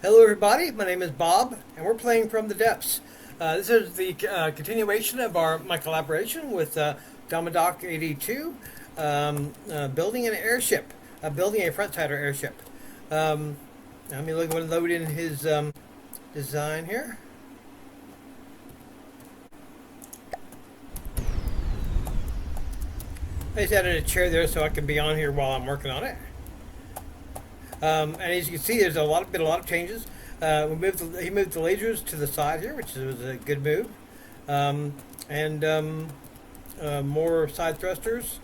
Hello everybody, my name is Bob, and we're playing From the Depths. This is the continuation of my collaboration with Dama 82, building an airship, building a frontside airship. Let me load in his design here. I just added a chair there so I can be on here while I'm working on it. And as you can see, there's been a lot of changes. He moved the lasers to the side here, which was a good move, and more side thrusters.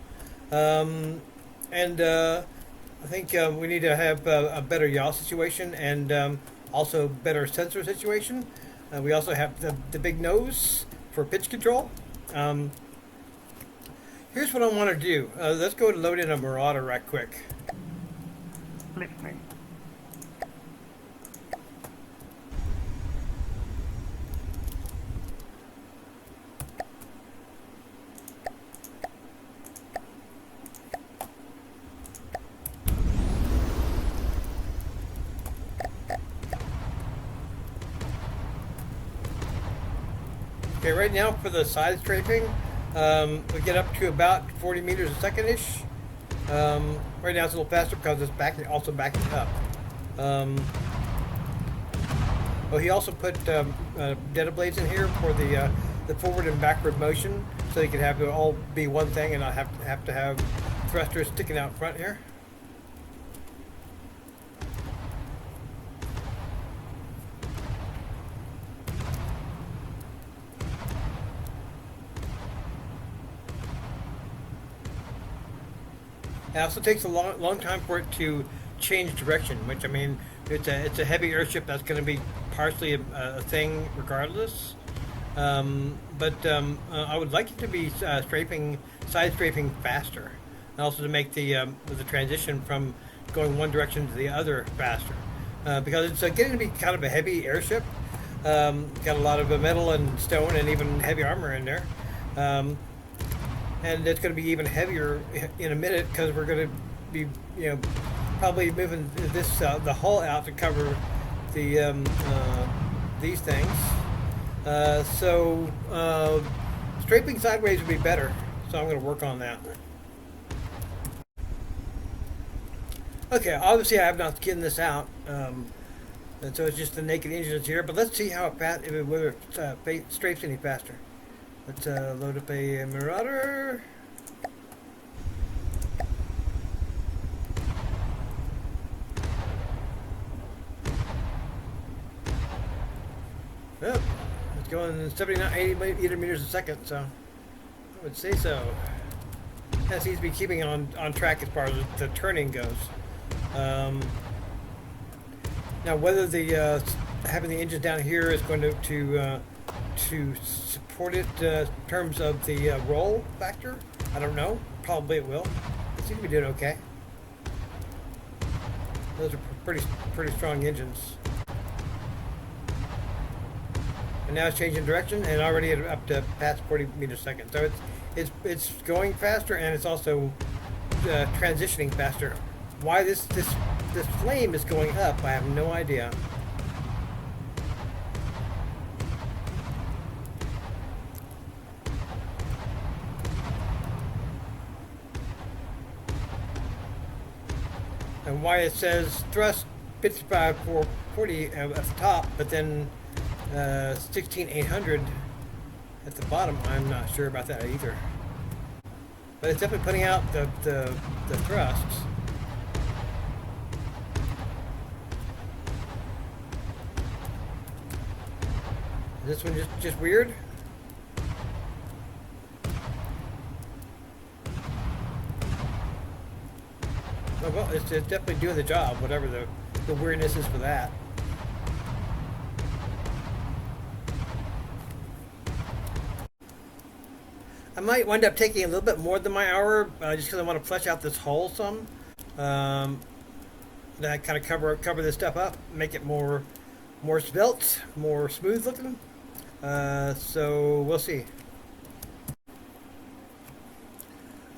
I think we need to have a better yaw situation and also better sensor situation. We also have the big nose for pitch control. Here's what I want to do. Let's go and load in a Marauder right quick. Listening. Okay, right now for the side strafing, we get up to about 40 meters a second-ish. Right now it's a little faster because it's backing up. He also put data blades in here for the forward and backward motion, so you can have it all be one thing and not have to have thrusters sticking out front here. It also takes a long time for it to change direction, which, I mean, it's a heavy airship that's going to be partially a thing regardless. I would like it to be side strafing faster, and also to make the transition from going one direction to the other faster, because it's getting to be kind of a heavy airship. Got a lot of metal and stone and even heavy armor in there. And it's going to be even heavier in a minute because we're going to be, probably moving the hull out to cover the these things. Strafing sideways would be better, so I'm going to work on that. Okay, obviously I have not skinned this out, and so it's just the naked engines here. But let's see how whether it strafes any faster. Let's load up a Marauder. Well, it's going 79, 80 meters a second, so I would say so. That seems to be keeping on track as far as the turning goes. Now, whether the having the engine down here is going to support it in terms of the roll factor, I don't know. Probably it will. It seems to be doing okay. Those are pretty strong engines. And now it's changing direction and already up to past 40 meters a second. So it's going faster, and it's also transitioning faster. Why this flame is going up, I have no idea. And why it says thrust 55,440 at the top, but then 16,800 at the bottom, I'm not sure about that either. But it's definitely putting out the thrusts. Is this one just weird? Oh, well, it's definitely doing the job, whatever the weirdness is for that. I might wind up taking a little bit more than my hour, just because I want to flesh out this hull some. Then I kind of cover this stuff up, make it more svelte, more smooth looking. So we'll see.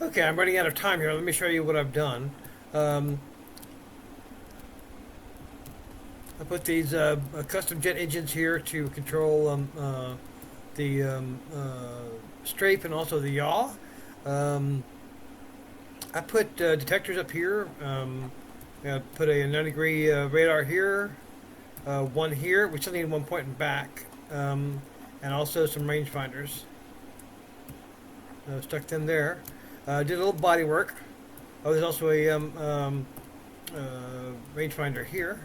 Okay, I'm running out of time here. Let me show you what I've done. I put these custom jet engines here to control the strafe and also the yaw. I put detectors up here. I put a 90-degree radar here, one here. We still need one pointing back, and also some rangefinders. Stuck them there. Did a little body work. Oh, there's also a rangefinder here.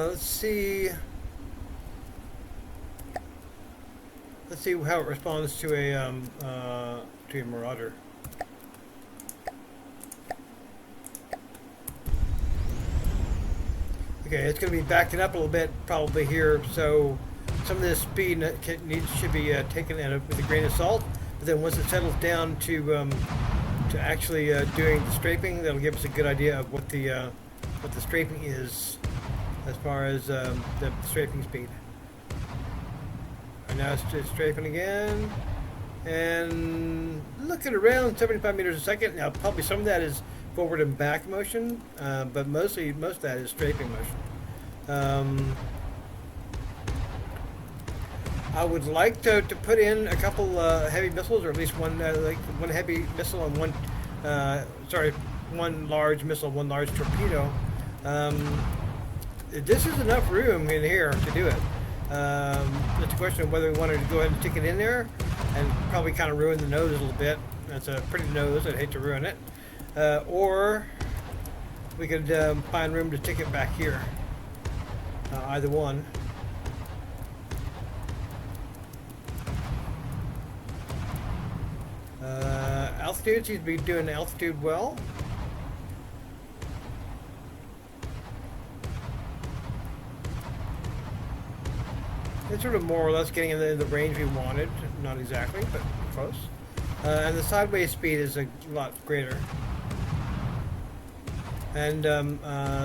Let's see. Let's see how it responds to a marauder. Okay, it's going to be backing up a little bit probably here, so some of this speed should be taken with a grain of salt. But then once it settles down to actually doing the strafing, that'll give us a good idea of what the strafing is as far as the strafing speed. And now it's strafing again, and looking around 75 meters a second. Now probably some of that is forward and back motion, but most of that is strafing motion. I would like to put in a couple heavy missiles, or at least one one heavy missile and one large missile, one large torpedo. This is enough room in here to do it. It's a question of whether we wanted to go ahead and stick it in there and probably kind of ruin the nose a little bit. That's a pretty nose. I'd hate to ruin it. Or we could find room to stick it back here. Either one. Altitude seems to be doing altitude well. It's sort of more or less getting in the range we wanted. Not exactly, but close. And the sideways speed is a lot greater. And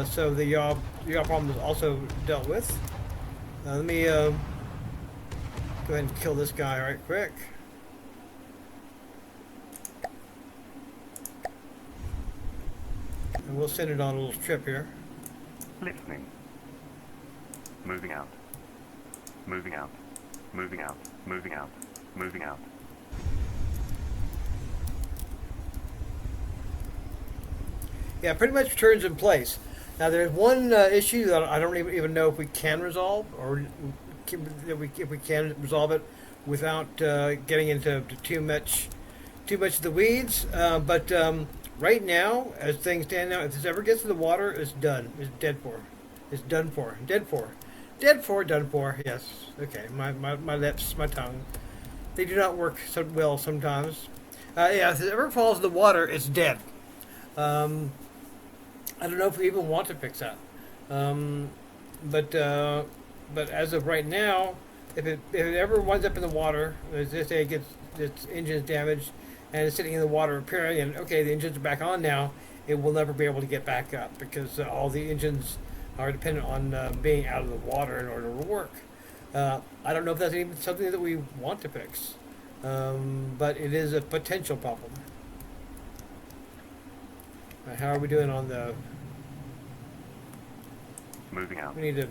so the yaw problem is also dealt with. Let me go ahead and kill this guy right quick. And we'll send it on a little trip here. Listening. Moving out. Moving out. Moving out. Moving out. Moving out. Yeah, pretty much turns in place. Now there's one issue that I don't even know if we can resolve, or if we can resolve it without getting into too much of the weeds. But right now, as things stand now, if this ever gets to the water, it's done. It's dead for. It's done for. Dead for. Dead for, done for. Yes. Okay. My lips, my tongue, they do not work so well sometimes. Yeah, if it ever falls in the water, it's dead. I don't know if we even want to fix that. But as of right now, if it ever winds up in the water, as they say, it gets its engines damaged and it's sitting in the water repairing, and okay, the engines are back on now, it will never be able to get back up because all the engines are dependent on being out of the water in order to work. I don't know if that's even something that we want to fix, but it is a potential problem. How are we doing on the... Moving out. We need to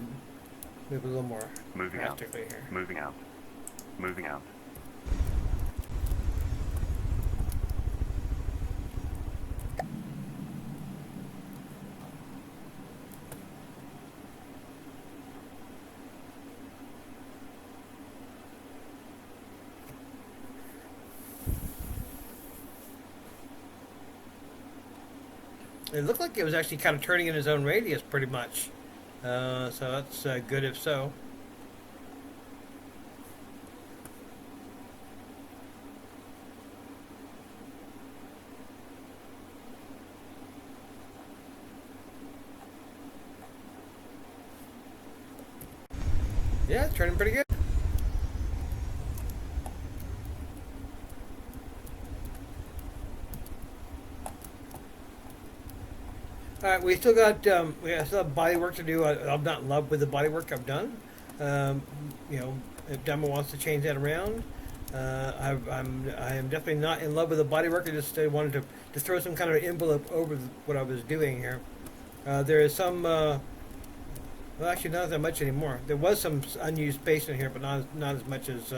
move a little more Moving out. drastically here. Moving out. Moving out. It looked like it was actually kind of turning in its own radius pretty much. So that's good if so. Yeah, it's turning pretty good. All right, we still have body work to do. I'm not in love with the body work I've done. You know, if Dama wants to change that around, I am definitely not in love with the body work. I just wanted to throw some kind of envelope over what I was doing here. There is some, well, actually not that much anymore. There was some unused space in here, but not as much as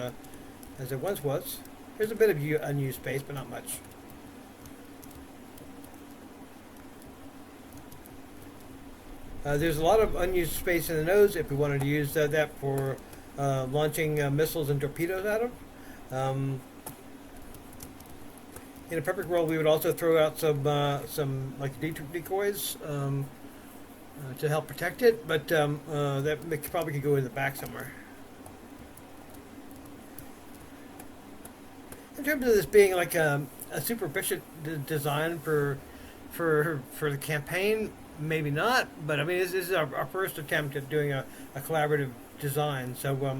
there once was. There's a bit of unused space, but not much. There's a lot of unused space in the nose if we wanted to use that for launching missiles and torpedoes out of. In a perfect world, we would also throw out some like decoys to help protect it, but that probably could go in the back somewhere. In terms of this being like a super efficient design for the campaign, maybe not. But I mean, this is our first attempt at doing a collaborative design. So we're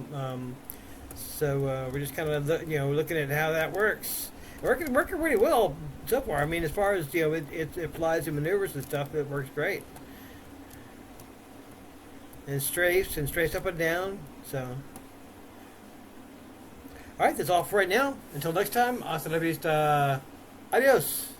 just kind of looking at how that works. Working really well so far. I mean, as far as it flies and maneuvers and stuff, it works great. And strafes up and down. So. Alright, that's all for right now. Until next time, hasta la vista. Adios.